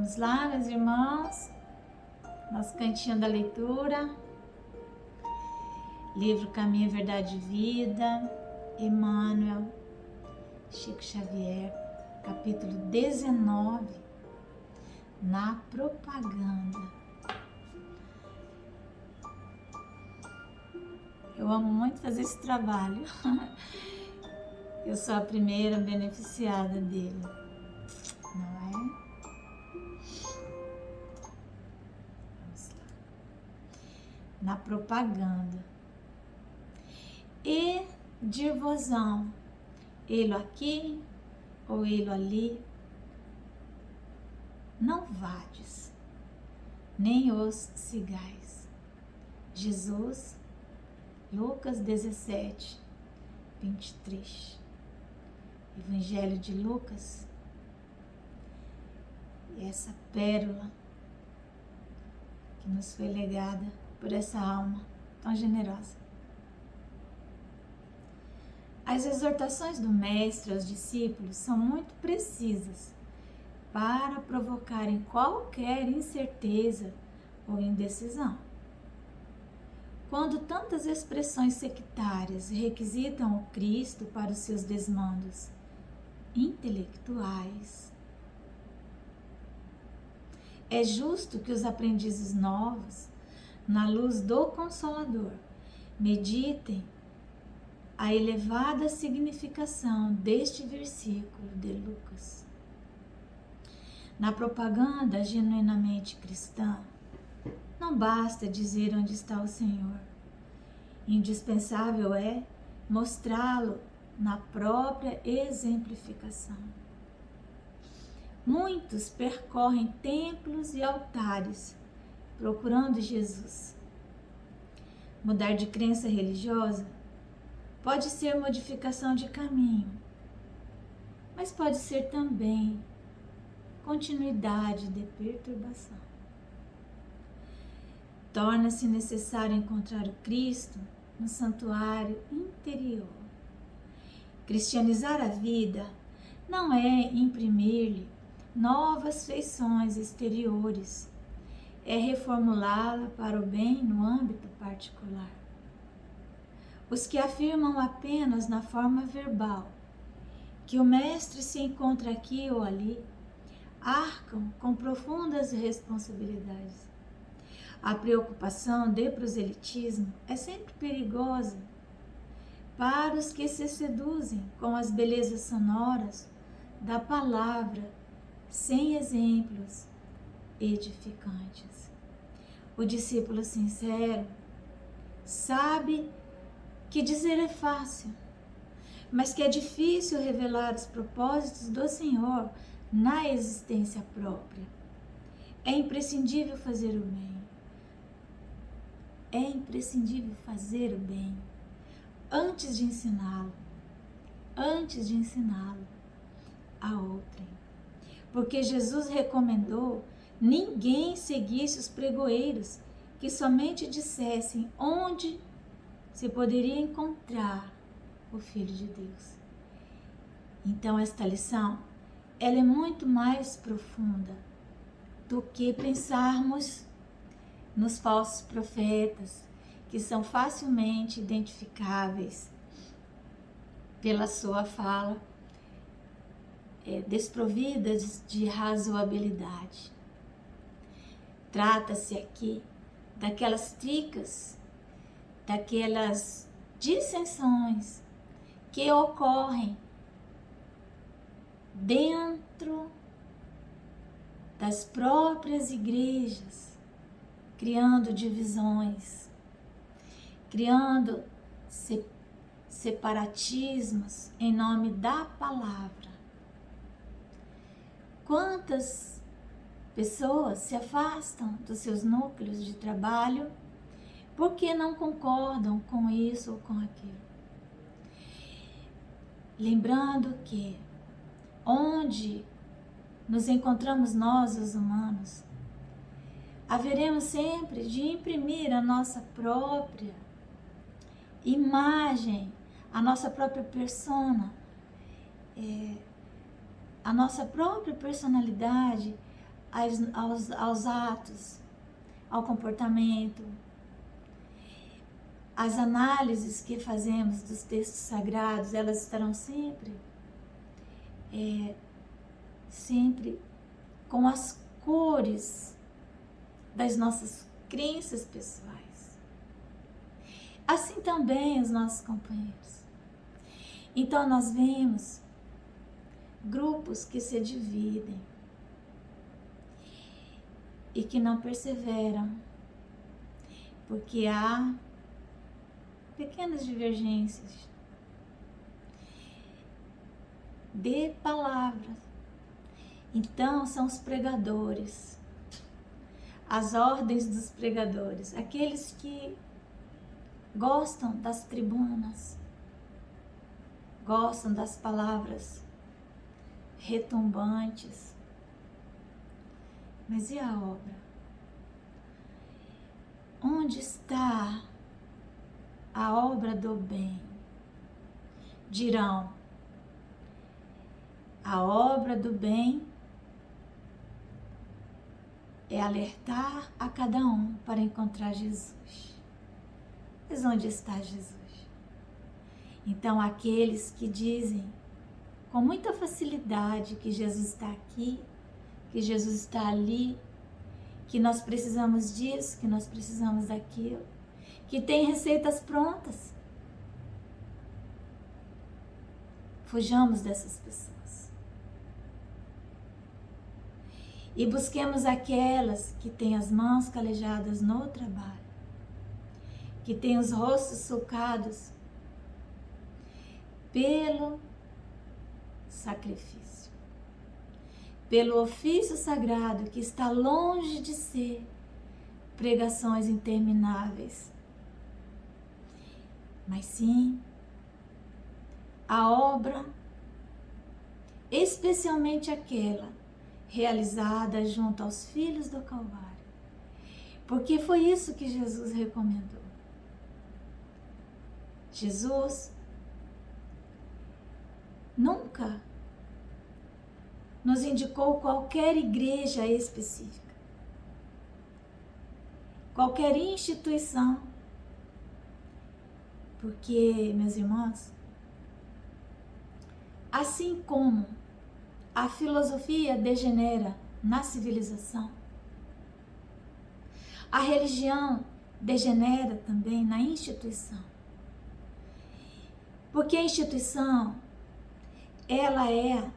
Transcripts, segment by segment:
Vamos lá, meus irmãos, nosso cantinho da leitura, livro Caminho, Verdade e Vida, Emmanuel, Chico Xavier, capítulo 19, na propaganda. Eu amo muito fazer esse trabalho, eu sou a primeira beneficiada dele, não é? Na propaganda. E dir-vos-ão, ele aqui ou ele ali, não vades, nem os sigais. Jesus, Lucas 17, 23. Evangelho de Lucas, e essa pérola que nos foi legada por essa alma tão generosa. As exortações do Mestre aos discípulos são muito precisas para provocarem qualquer incerteza ou indecisão. Quando tantas expressões sectárias requisitam o Cristo para os seus desmandos intelectuais, é justo que os aprendizes novos, na luz do Consolador, meditem a elevada significação deste versículo de Lucas. Na propaganda genuinamente cristã, não basta dizer onde está o Senhor. Indispensável é mostrá-lo na própria exemplificação. Muitos percorrem templos e altares procurando Jesus. Mudar de crença religiosa pode ser modificação de caminho, mas pode ser também continuidade de perturbação. Torna-se necessário encontrar o Cristo no santuário interior. Cristianizar a vida não é imprimir-lhe novas feições exteriores, é reformulá-la para o bem no âmbito particular. Os que afirmam apenas na forma verbal que o Mestre se encontra aqui ou ali, arcam com profundas responsabilidades. A preocupação de proselitismo é sempre perigosa para os que se seduzem com as belezas sonoras da palavra sem exemplos edificantes. O discípulo sincero sabe que dizer é fácil, mas que é difícil revelar os propósitos do Senhor na existência própria. É imprescindível fazer o bem. É imprescindível fazer o bem antes de ensiná-lo a outrem. Porque Jesus recomendou ninguém seguisse os pregoeiros que somente dissessem onde se poderia encontrar o Filho de Deus. Então esta lição, ela é muito mais profunda do que pensarmos nos falsos profetas, que são facilmente identificáveis pela sua fala, desprovidas de razoabilidade. Trata-se aqui daquelas tricas, daquelas dissensões que ocorrem dentro das próprias igrejas, criando divisões, criando separatismos em nome da palavra. Quantas pessoas se afastam dos seus núcleos de trabalho porque não concordam com isso ou com aquilo? Lembrando que onde nos encontramos nós, os humanos, haveremos sempre de imprimir a nossa própria imagem, a nossa própria persona, a nossa própria personalidade aos atos, ao comportamento. As análises que fazemos dos textos sagrados, elas estarão sempre com as cores das nossas crenças pessoais. Assim também os nossos companheiros. Então nós vemos grupos que se dividem e que não perseveram, porque há pequenas divergências de palavras. Então são os pregadores, as ordens dos pregadores, aqueles que gostam das tribunas, gostam das palavras retumbantes. Mas e a obra? Onde está a obra do bem? Dirão, a obra do bem é alertar a cada um para encontrar Jesus. Mas onde está Jesus? Então, aqueles que dizem com muita facilidade que Jesus está aqui, que Jesus está ali, que nós precisamos disso, que nós precisamos daquilo, que tem receitas prontas. Fujamos dessas pessoas. E busquemos aquelas que têm as mãos calejadas no trabalho, que têm os rostos sulcados pelo sacrifício, pelo ofício sagrado, que está longe de ser pregações intermináveis, mas sim a obra, especialmente aquela realizada junto aos filhos do Calvário, porque foi isso que Jesus recomendou. Jesus nunca nos indicou qualquer igreja específica, qualquer instituição, porque, meus irmãos, assim como a filosofia degenera na civilização, a religião degenera também na instituição. Porque a instituição, ela é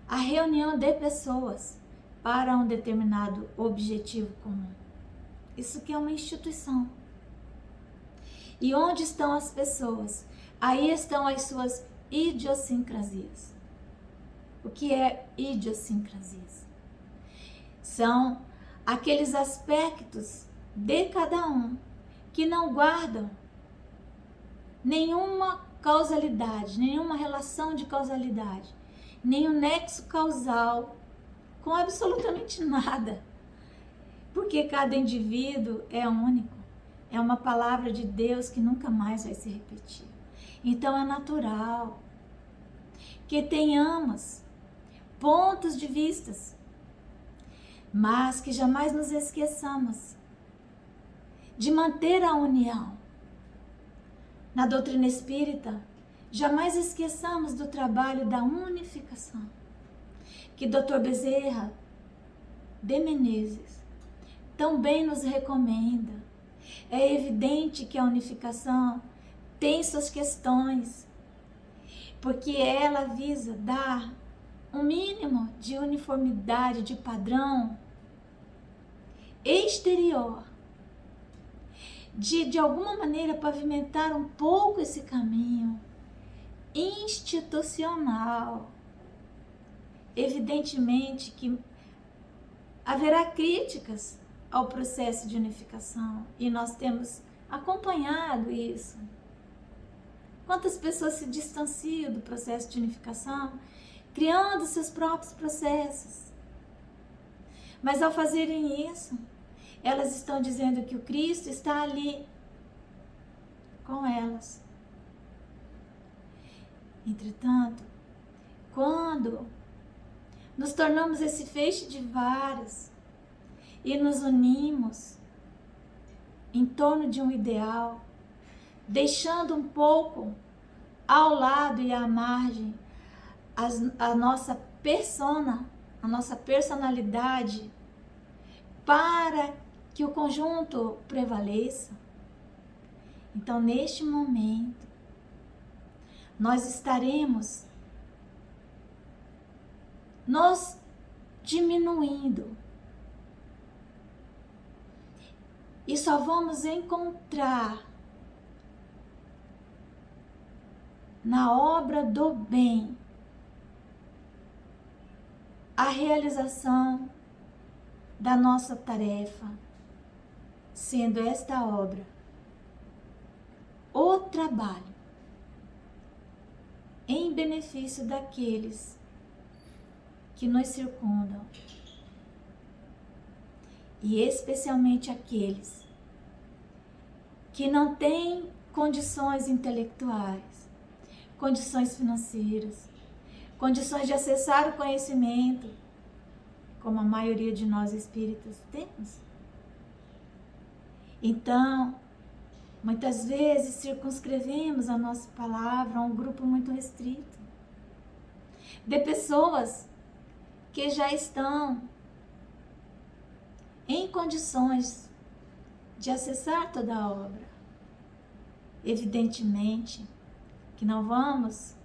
a reunião de pessoas para um determinado objetivo comum. Isso que é uma instituição. E onde estão as pessoas? Aí estão as suas idiosincrasias. O que é idiosincrasias? São aqueles aspectos de cada um que não guardam nenhuma causalidade, nenhuma relação de causalidade, nenhum nexo causal com absolutamente nada. Porque cada indivíduo é único. É uma palavra de Deus que nunca mais vai se repetir. Então é natural que tenhamos pontos de vistas, mas que jamais nos esqueçamos de manter a união. Na doutrina espírita, jamais esqueçamos do trabalho da unificação, que Dr. Bezerra de Menezes também nos recomenda. É evidente que a unificação tem suas questões, porque ela visa dar um mínimo de uniformidade, de padrão exterior, de alguma maneira pavimentar um pouco esse caminho institucional. Evidentemente que haverá críticas ao processo de unificação e nós temos acompanhado isso. Quantas pessoas se distanciam do processo de unificação, criando seus próprios processos. Mas ao fazerem isso, elas estão dizendo que o Cristo está ali com elas. Entretanto, quando nos tornamos esse feixe de varas, e nos unimos em torno de um ideal, deixando um pouco ao lado e à margem a nossa persona, a nossa personalidade, para que o conjunto prevaleça. Então, neste momento, nós estaremos nos diminuindo e só vamos encontrar na obra do bem a realização da nossa tarefa, sendo esta obra o trabalho em benefício daqueles que nos circundam e especialmente aqueles que não têm condições intelectuais, condições financeiras, condições de acessar o conhecimento, como a maioria de nós espíritas temos. Então, muitas vezes circunscrevemos a nossa palavra a um grupo muito restrito de pessoas que já estão em condições de acessar toda a obra. Evidentemente que não vamos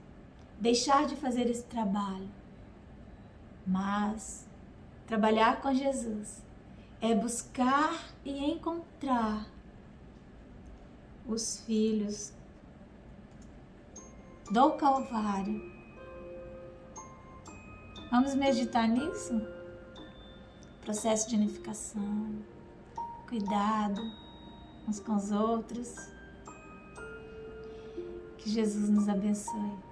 deixar de fazer esse trabalho, mas trabalhar com Jesus é buscar e encontrar os filhos do Calvário. Vamos meditar nisso? Processo de unificação, cuidado uns com os outros. Que Jesus nos abençoe.